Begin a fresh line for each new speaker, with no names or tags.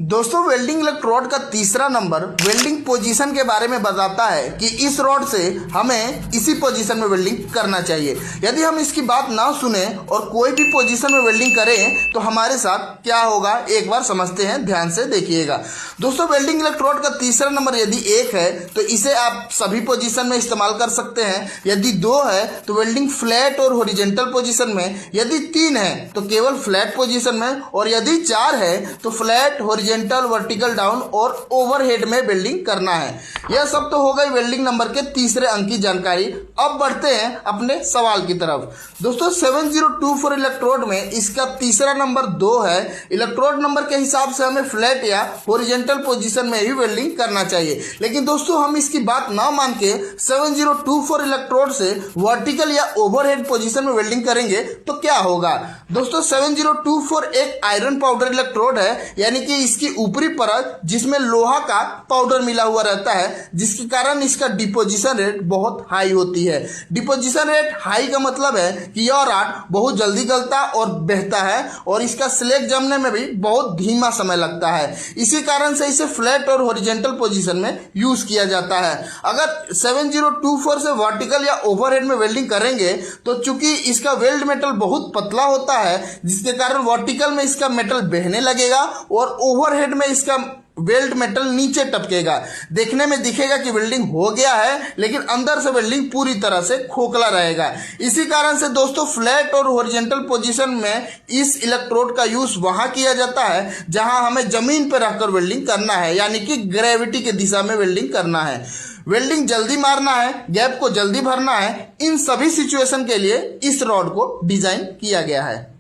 दोस्तों welding electrode का तीसरा नंबर वेल्डिंग पोजीशन के बारे में बताता है कि इस रॉड से हमें इसी पोजीशन में वेल्डिंग करना चाहिए। यदि हम इसकी बात ना सुने और कोई भी पोजीशन में वेल्डिंग करें तो हमारे साथ क्या होगा, एक बार समझते हैं, ध्यान से देखिएगा। दोस्तों वेल्डिंग इलेक्ट्रोड का तीसरा नंबर यदि 1 है तो इसे आप सभी पोजीशन में इस्तेमाल कर सकते हैं। यदि 2 है तो वेल्डिंग फ्लैट और हॉरिजॉन्टल पोजीशन में, यदि 3 है तो केवल फ्लैट पोजीशन में, और यदि 4 है तो फ्लैट, हॉरिजॉन्टल, वर्टिकल डाउन और ओवरहेड में वेल्डिंग करना है। यह सब तो हो गई वेल्डिंग नंबर के तीसरे अंक की जानकारी। अब बढ़ते हैं अपने सवाल की तरफ। दोस्तों 7024 इलेक्ट्रोड में इसका तीसरा नंबर 2 है। इलेक्ट्रोड नंबर के हिसाब से हमें फ्लैट या हॉरिजॉन्टल पोजीशन में ही वेल्डिंग करना चाहिए, लेकिन दोस्तों हम इसकी बात ना मान के 7024 इलेक्ट्रोड से वर्टिकल या ओवरहेड पोजीशन में वेल्डिंग करेंगे तो क्या होगा। दोस्तों 7024 एक आयरन पाउडर इलेक्ट्रोड है, यानी कि इसकी ऊपरी परत जिसमें लोहा का पाउडर मिला हुआ रहता है, जिसके कारण इसका डिपोजिशन रेट बहुत हाई होती है। डिपोजिशन रेट हाई का मतलब है कि यह रॉड बहुत जल्दी गलता और बहता है और इसका स्लैग जमने में भी बहुत धीमा समय लगता है। इसी कारण से इसे फ्लैट और हॉरिजॉन्टल पोजीशन में यूज किया जाता है। अगर 7024 से वर्टिकल या ओवरहेड में वेल्डिंग करेंगे तो चूंकि इसका वेल्ड मेटल बहुत पतला होता है, जिसके कारण वर्टिकल में इसका मेटल बहने लगेगा और ओवरहेड में इसका वेल्ड मेटल नीचे टपकेगा। देखने में दिखेगा कि वेल्डिंग हो गया है, लेकिन अंदर से वेल्डिंग पूरी तरह से खोखला रहेगा। इसी कारण से दोस्तों फ्लैट और हॉरिजॉन्टल पोजीशन में इस इलेक्ट्रोड का यूज वहां किया जाता है जहां हमें जमीन पर रखकर वेल्डिंग करना है, यानी कि ग्रेविटी की दिशा में वेल्डिंग करना है। वेल्डिंग जल्दी मारना है, गैप को जल्दी भरना है, इन सभी सिचुएशन के लिए इस रॉड को डिजाइन किया गया है।